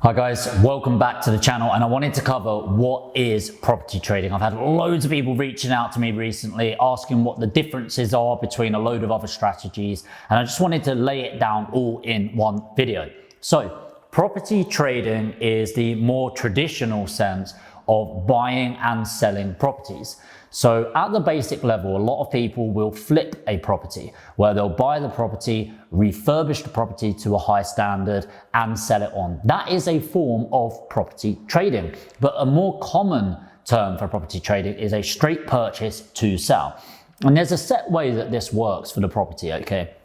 Hi guys, welcome back to the channel, and I wanted to cover what is property trading. I've had loads of people reaching out to me recently asking what the differences are between a load of other strategies, and I just wanted to lay it down all in one video. So property trading is the more traditional sense of buying and selling properties. So at the basic level, a lot of people will flip a property where they'll buy the property, refurbish the property to a high standard and sell it on. That is a form of property trading, but a more common term for property trading is a straight purchase to sell. And there's a set way that this works for the property, okay?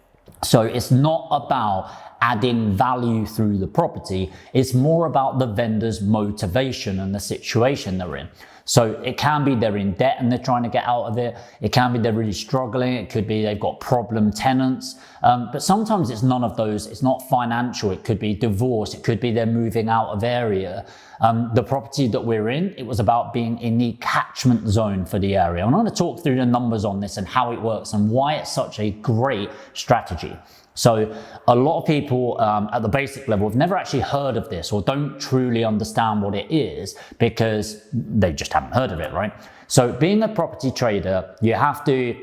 So it's not about adding value through the property, it's more about the vendor's motivation and the situation they're in. So it can be they're in debt and they're trying to get out of it. It can be they're really struggling. It could be they've got problem tenants. But sometimes it's none of those. It's not financial. It could be divorce. It could be they're moving out of area. The property that we're in, it was about being in the catchment zone for the area. I'm going to talk through the numbers on this and how it works and why it's such a great strategy. So a lot of people at the basic level have never actually heard of this or don't truly understand what it is because they just haven't heard of it, right? So being a property trader, you have to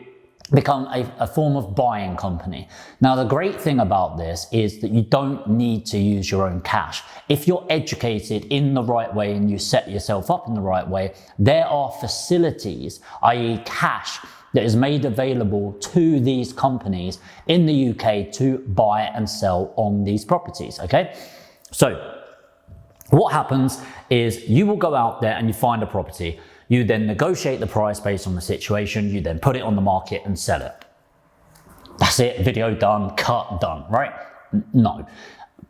become a form of buying company. Now, the great thing about this is that you don't need to use your own cash. If you're educated in the right way and you set yourself up in the right way, there are facilities, i.e. cash, that is made available to these companies in the UK to buy and sell on these properties, okay? So what happens is you will go out there and you find a property. You then negotiate the price based on the situation. You then put it on the market and sell it. That's it, video done, cut, done, right? No,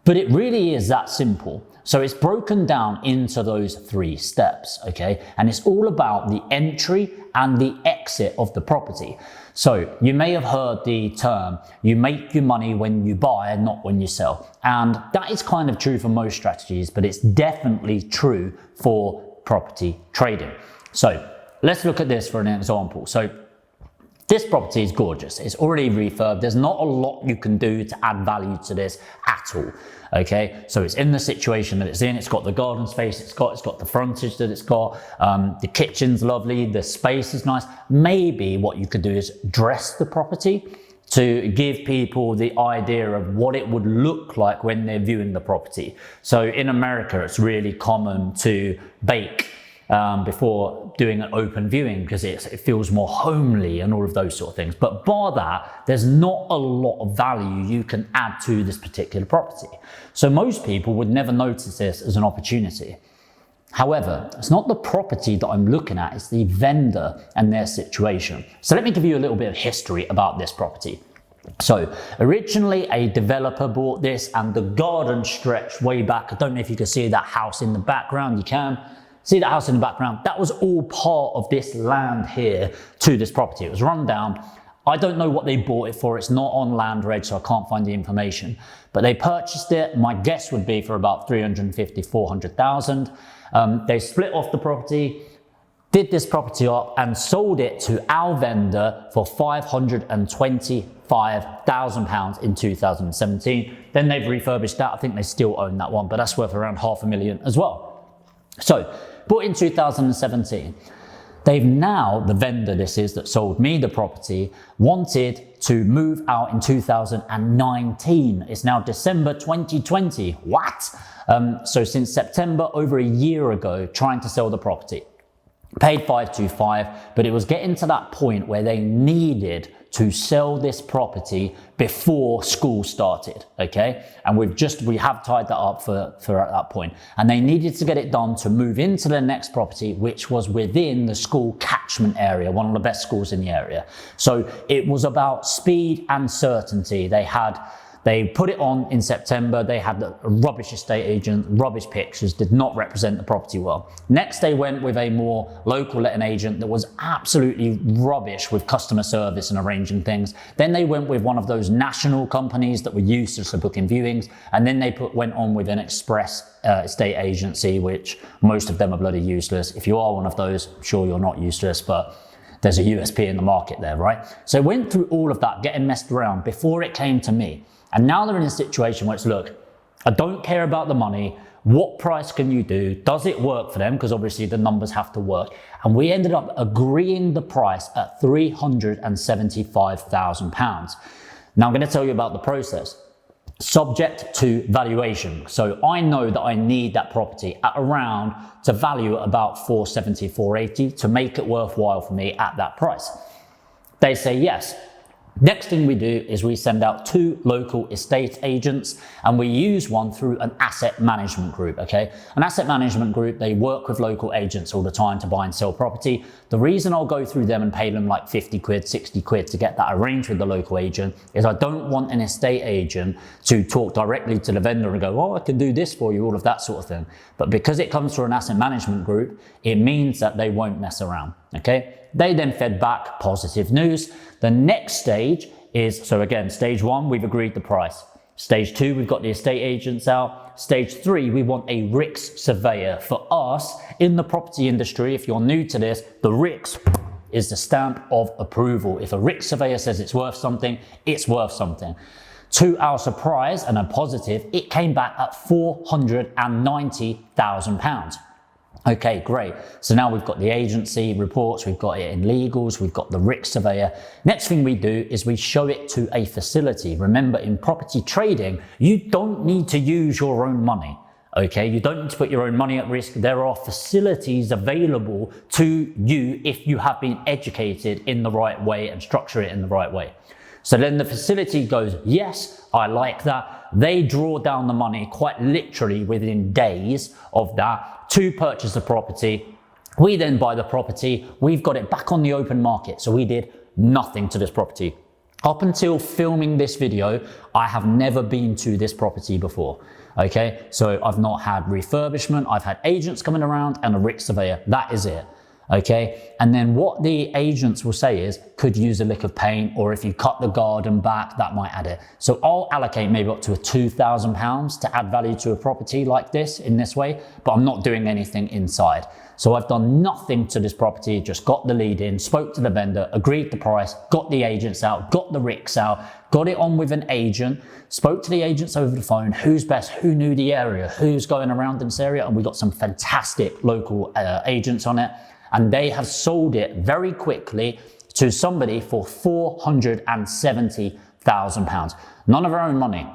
but it really is that simple. So it's broken down into those 3 steps, okay? And it's all about the entry and the exit of the property. So you may have heard the term, you make your money when you buy and not when you sell. And that is kind of true for most strategies, but it's definitely true for property trading. So let's look at this for an example. So this property is gorgeous. It's already refurbed. There's not a lot you can do to add value to this at all. Okay, so it's in the situation that it's in. It's got the garden space it's got the frontage that it's got. The kitchen's lovely. The space is nice. Maybe what you could do is dress the property to give people the idea of what it would look like when they're viewing the property. So in America, it's really common to bake before doing an open viewing because it feels more homely and all of those sort of things. But bar that, there's not a lot of value you can add to this particular property. So most people would never notice this as an opportunity. However, it's not the property that I'm looking at, it's the vendor and their situation. So let me give you a little bit of history about this property. So originally a developer bought this and the garden stretched way back. I don't know if you can see that house in the background. You can. See that house in the background? That was all part of this land here to this property. It was run down. I don't know what they bought it for. It's not on Land Reg, so I can't find the information. But they purchased it. My guess would be for about 350, 400,000. They split off the property, did this property up and sold it to our vendor for £525,000 in 2017. Then they've refurbished that. I think they still own that one, but that's worth around £500,000 as well. So, bought in 2017. They've now, the vendor this is that sold me the property, wanted to move out in 2019. It's now December 2020. What? So since September, over a year ago, trying to sell the property. Paid 525, but it was getting to that point where they needed to sell this property before school started, okay? And we have tied that up for at that point. And they needed to get it done to move into the next property, which was within the school catchment area, one of the best schools in the area. So it was about speed and certainty. They put it on in September. They had a rubbish estate agent, rubbish pictures, did not represent the property well. Next, they went with a more local letting agent that was absolutely rubbish with customer service and arranging things. Then they went with one of those national companies that were useless for booking viewings. And then they went on with an express estate agency, which most of them are bloody useless. If you are one of those, I'm sure you're not useless, but there's a USP in the market there, right? So went through all of that, getting messed around before it came to me. And now they're in a situation where it's, look, I don't care about the money. What price can you do? Does it work for them? Because obviously the numbers have to work. And we ended up agreeing the price at £375,000. Now I'm going to tell you about the process. Subject to valuation. So I know that I need that property at around to value at about 470, 480 to make it worthwhile for me at that price. They say yes. Next thing we do is we send out 2 local estate agents, and we use one through an asset management group, okay? An asset management group, they work with local agents all the time to buy and sell property. The reason I'll go through them and pay them like 50 quid, 60 quid to get that arranged with the local agent is I don't want an estate agent to talk directly to the vendor and go, oh, I can do this for you, all of that sort of thing. But because it comes through an asset management group, it means that they won't mess around, okay? They then fed back positive news. The next stage is, so again, stage 1, we've agreed the price. Stage 2, we've got the estate agents out. Stage 3, we want a RICS surveyor. For us, in the property industry, if you're new to this, the RICS is the stamp of approval. If a RICS surveyor says it's worth something, it's worth something. To our surprise and a positive, it came back at £490,000. Okay, great. So now we've got the agency reports, we've got it in legals, we've got the RICS surveyor. Next thing we do is we show it to a facility. Remember, in property trading, you don't need to use your own money. Okay, you don't need to put your own money at risk. There are facilities available to you if you have been educated in the right way and structure it in the right way. So then the facility goes, yes, I like that. They draw down the money quite literally within days of that to purchase the property. We then buy the property. We've got it back on the open market. So we did nothing to this property. Up until filming this video, I have never been to this property before. Okay, so I've not had refurbishment. I've had agents coming around and a RICS surveyor. That is it. Okay, and then what the agents will say is, could use a lick of paint, or if you cut the garden back, that might add it. So I'll allocate maybe up to £2,000 to add value to a property like this in this way, but I'm not doing anything inside. So I've done nothing to this property, just got the lead in, spoke to the vendor, agreed the price, got the agents out, got the RICS out, got it on with an agent, spoke to the agents over the phone, who's best, who knew the area, who's going around in this area, and we got some fantastic local agents on it. And they have sold it very quickly to somebody for £470,000. None of our own money.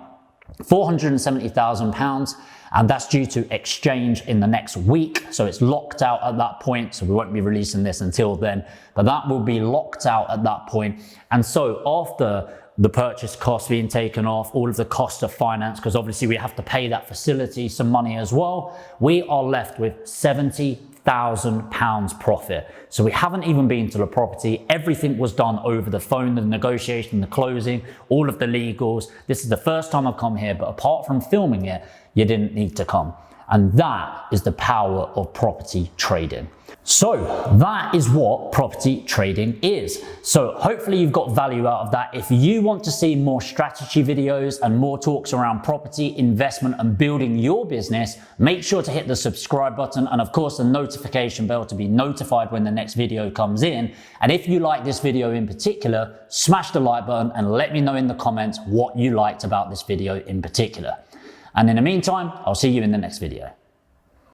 £470,000, and that's due to exchange in the next week. So it's locked out at that point. So we won't be releasing this until then, but that will be locked out at that point. And so after the purchase cost being taken off, all of the cost of finance, because obviously we have to pay that facility some money as well, we are left with £70,000 profit. So we haven't even been to the property. Everything was done over the phone, the negotiation, the closing, all of the legals. This is the first time I've come here, but apart from filming it, you didn't need to come. And that is the power of property trading. So that is what property trading is. So hopefully you've got value out of that. If you want to see more strategy videos and more talks around property, investment and building your business, make sure to hit the subscribe button and of course the notification bell to be notified when the next video comes in. And if you like this video in particular, smash the like button and let me know in the comments what you liked about this video in particular. And in the meantime, I'll see you in the next video.